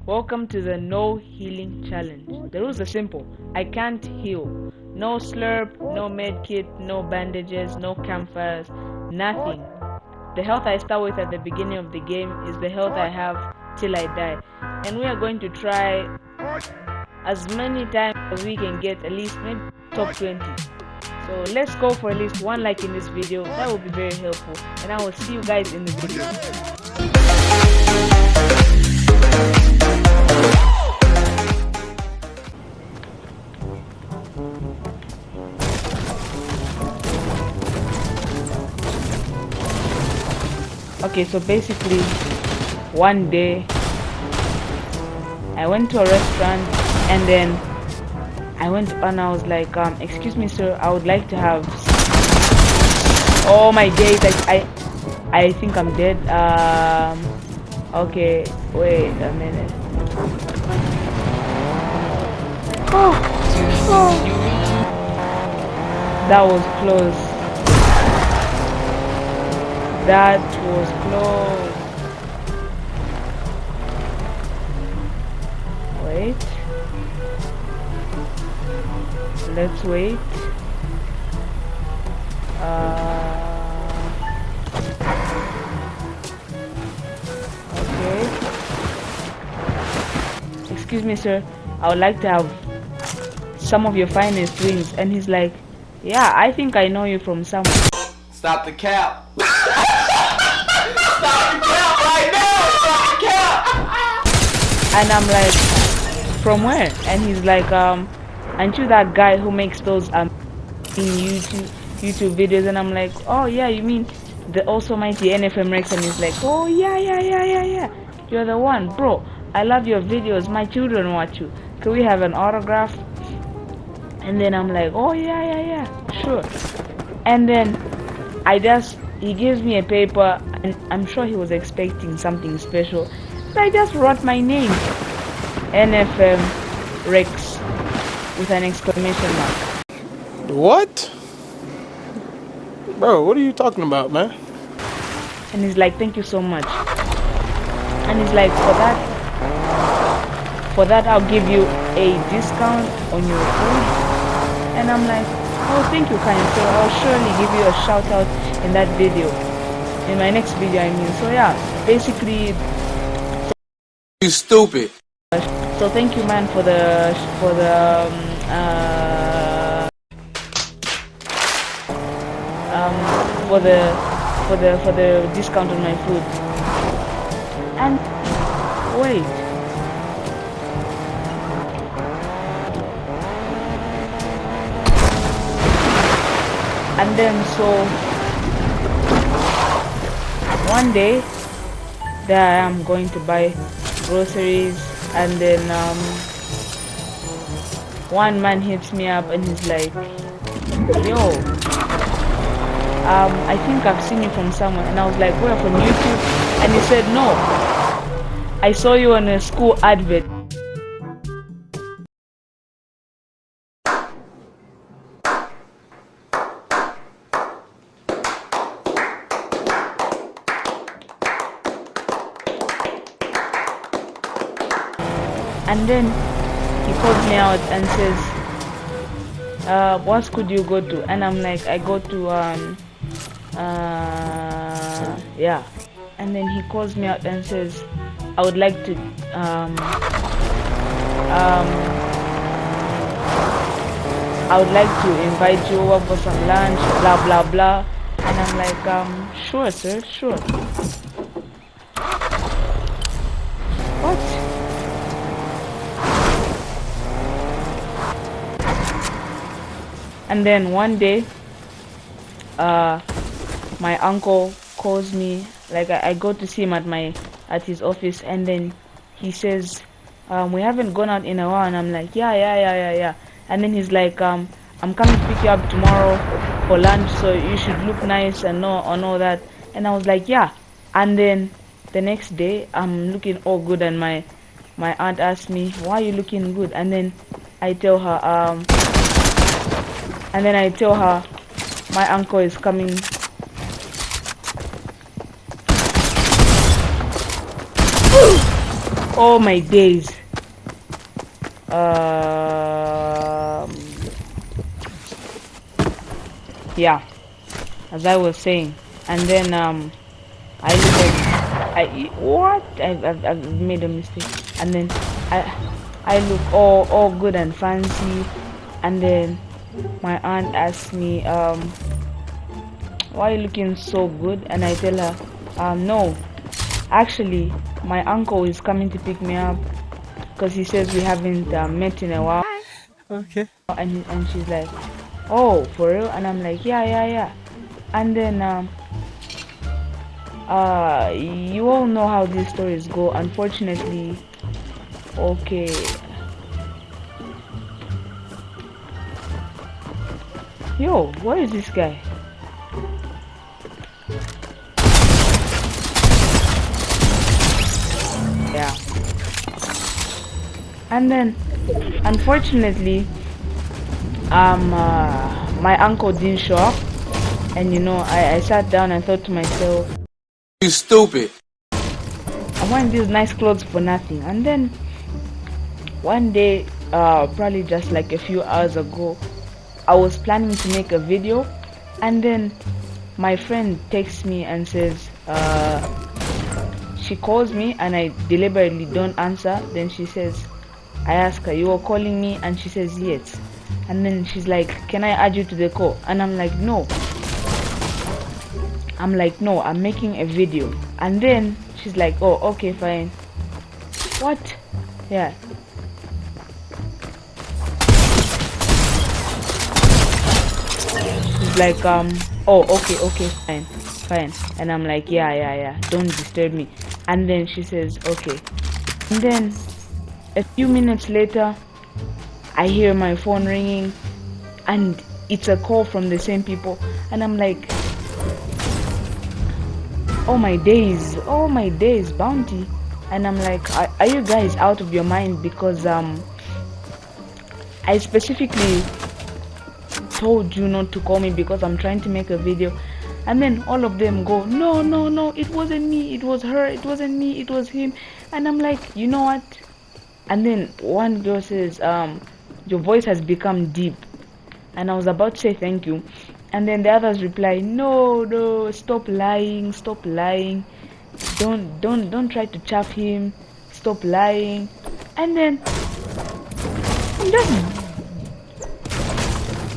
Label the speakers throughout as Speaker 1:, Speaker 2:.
Speaker 1: Welcome to the no healing challenge. The rules are simple. I can't heal. No slurp, no med kit, no bandages, no campfires, nothing. The health I start with at the beginning of the game is the health I have till I die. And we are going to try as many times as we can get, at least maybe top 20. So let's go for at least one like in this video. That will be very helpful. And I will see you guys in the video. Okay, so basically one day I went to a restaurant and then I went and I was like, excuse me sir, I would like to have, oh my days, I think I'm dead. Okay, wait a minute. Oh. That was close. That was close. Wait. Let's wait. Okay. Excuse me, sir. I would like to have some of your finest wings. And he's like, yeah, I think I know you from somewhere.
Speaker 2: Stop the cap. Stop the cap right now. Stop the cap.
Speaker 1: And I'm like, from where? And he's like, aren't you that guy who makes those in YouTube videos? And I'm like, oh yeah, you mean the also mighty NFM Rex? And he's like, oh yeah, you're the one, bro. I love your videos. My children watch you. Can we have an autograph? And then I'm like, oh yeah, sure. And then he gives me a paper, and I'm sure he was expecting something special. So I just wrote my name, NFM Rex, with an exclamation mark.
Speaker 3: What? Bro, what are you talking about, man?
Speaker 1: And he's like, thank you so much. And he's like, for that I'll give you a discount on your food. And I'm like, oh, thank you, kind sir. I'll surely give you a shout out in that video, in my next video, I mean. So yeah, basically,
Speaker 2: You stupid.
Speaker 1: so thank you, man, for the discount on my food. And wait, and then so one day there I am going to buy groceries, and then one man hits me up and he's like, yo, I think I've seen you from somewhere. And I was like, where? From YouTube? And he said, no, I saw you on a school advert. And then he calls me out and says, what school do you go to? And I'm like, I go to yeah. And then he calls me out and says, I would like to invite you over for some lunch, blah blah blah. And I'm like, sure sir, sure. What? And then one day, my uncle calls me. Like I go to see him at his office, and then he says, we haven't gone out in a while. And I'm like, yeah. And then he's like, I'm coming to pick you up tomorrow for lunch, so you should look nice and all that. And I was like, yeah. And then the next day, I'm looking all good, and my aunt asked me, why are you looking good? And then I tell her, my uncle is coming. Oh my days. Yeah, as I was saying, and then I look at I've made a mistake, and then I look all good and fancy, and then my aunt asks me why are you looking so good, and I tell her no, actually my uncle is coming to pick me up because he says we haven't met in a while.
Speaker 3: Okay.
Speaker 1: And she's like, oh, for real? And I'm like, yeah. And then you all know how these stories go, unfortunately. Okay. Yo, where is this guy? Yeah. And then unfortunately my uncle didn't show up, and you know, I sat down and thought to myself,
Speaker 2: You stupid.
Speaker 1: I'm wearing these nice clothes for nothing. And then one day, probably just like a few hours ago, I was planning to make a video, and then my friend texts me and says she calls me, and I deliberately don't answer. Then she says, I ask her, you were calling me? And she says yes. And then she's like, can I add you to the call? And I'm like, no, I'm making a video. And then she's like, oh, okay, fine. What? Yeah. She's like, oh, okay, fine. And I'm like, yeah, don't disturb me. And then she says, okay. And then a few minutes later, I hear my phone ringing, and it's a call from the same people. And I'm like, oh my days, Bounty. And I'm like, are you guys out of your mind? Because I specifically told you not to call me because I'm trying to make a video. And then all of them go, no, it wasn't me, it was her, it wasn't me, it was him. And I'm like, you know what? And then one girl says, your voice has become deep. And I was about to say thank you, and then the others reply, no, stop lying, don't try to chaff him, stop lying. And then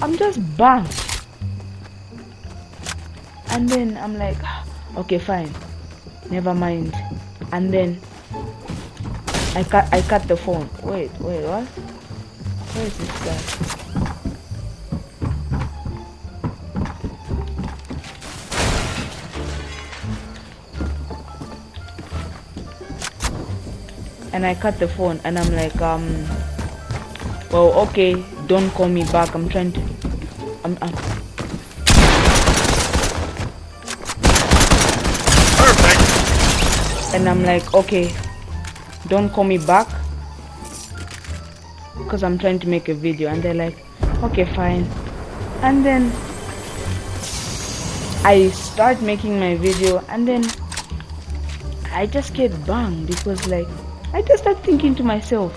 Speaker 1: I'm just bang. And then I'm like, okay, fine, never mind. And then I cut the phone. Wait, what? Where is this guy? And I cut the phone, and I'm like, well, okay, don't call me back. I'm trying to, Perfect. And I'm like, okay, don't call me back, because I'm trying to make a video. And they're like, okay, fine. And then I start making my video, and then I just get banged because, like, I just start thinking to myself,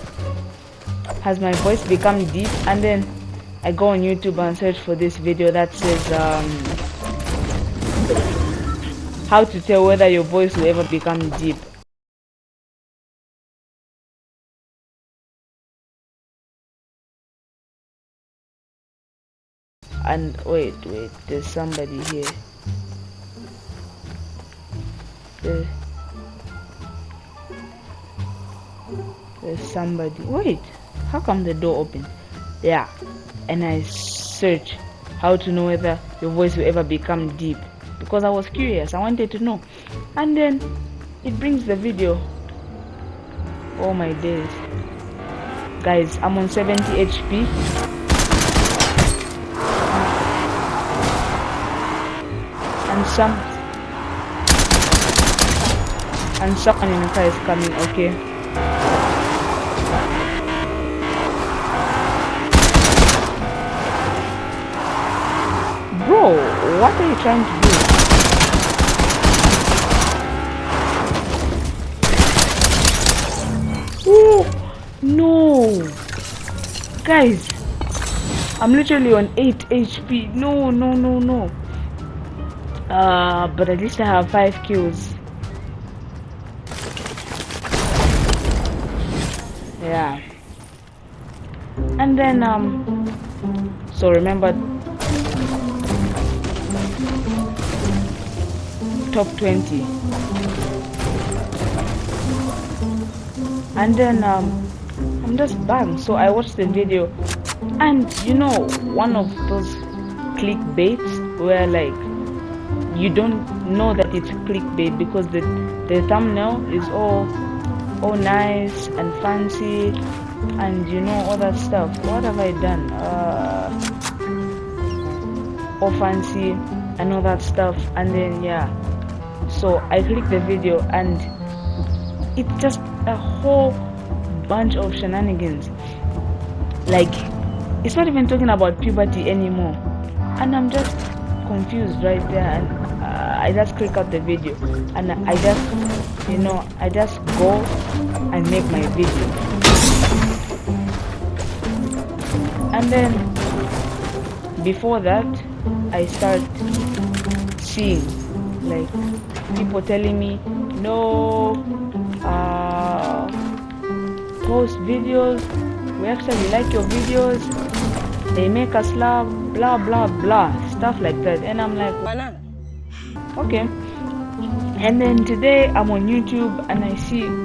Speaker 1: has my voice become deep? And then I go on YouTube and search for this video that says how to tell whether your voice will ever become deep. And wait, there's somebody here. There's somebody. Wait, how come the door open? Yeah. And I search how to know whether your voice will ever become deep, because I was curious, I wanted to know. And then it brings the video. Oh my days, guys, I'm on 70 HP. And someone in the car is coming. Okay, bro, what are you trying to do? Oh no, guys, I'm literally on 8 HP. No, no, no, no. But at least I have 5 kills. Yeah. And then so remember, top 20. And then I'm just bang. So I watched the video, and you know, one of those clickbaits where like you don't know that it's clickbait because the thumbnail is all nice and fancy, and you know, all that stuff. What have I done? All fancy and all that stuff. And then yeah, so I clicked the video, and it's just a whole bunch of shenanigans. Like, it's not even talking about puberty anymore, and I'm just confused right there. And I just click out the video, and I just, you know, I just go and make my video. And then before that, I start seeing like people telling me, no, post videos, we actually like your videos, they make us laugh, blah blah blah, stuff like that. And I'm like, why not? Okay. And then today I'm on YouTube, and I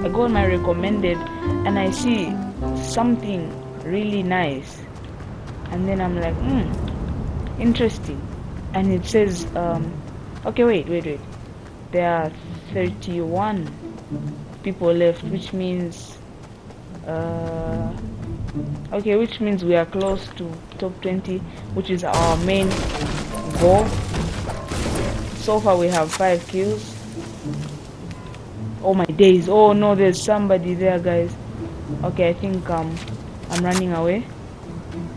Speaker 1: go on my recommended, and I see something really nice, and then I'm like, interesting. And it says okay, wait, there are 31 people left, which means okay, which means we are close to top 20, which is our main goal. So far we have 5 kills. Oh my days, oh no, there's somebody there, guys. Okay, I think I'm running away,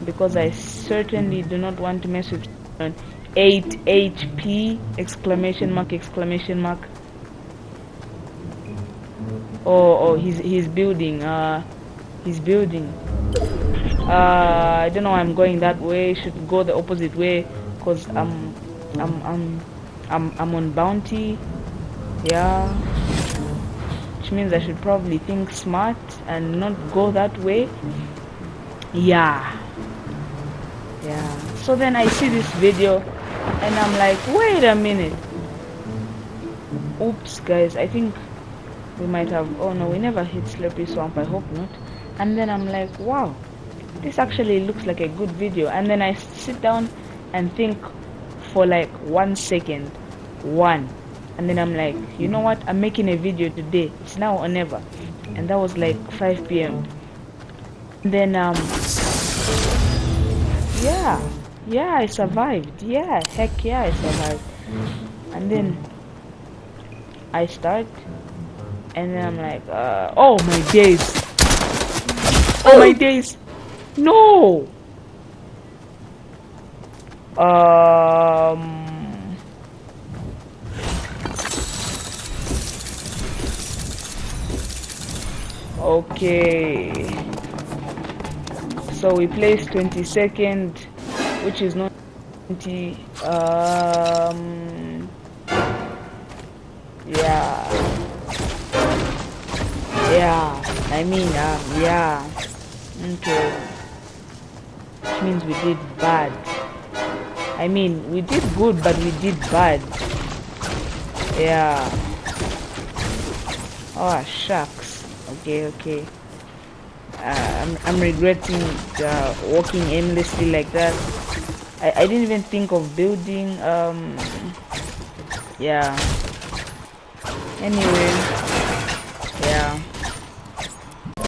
Speaker 1: because I certainly do not want to mess with 8 HP exclamation mark. Oh, he's building. He's building. I don't know. I'm going that way. Should go the opposite way, cause I'm on bounty. Yeah, which means I should probably think smart and not go that way. Yeah. So then I see this video, and I'm like, wait a minute. Oops, guys, I think we might have, oh no, we never hit Slippery Swamp, I hope not. And then I'm like, wow, this actually looks like a good video. And then I sit down and think for like 1 second. And then I'm like, you know what, I'm making a video today, it's now or never. And that was like 5 p.m. Then yeah, I survived. Yeah, heck yeah, I survived. And then I start, and then I'm like, oh my days, no. Okay, so we placed 22nd, which is not 20. Yeah, I mean, yeah, okay, which means we did bad. I mean, we did good, but we did bad. Yeah. Oh shucks. Okay. I'm regretting walking aimlessly like that. I didn't even think of building. Yeah. Anyway, yeah.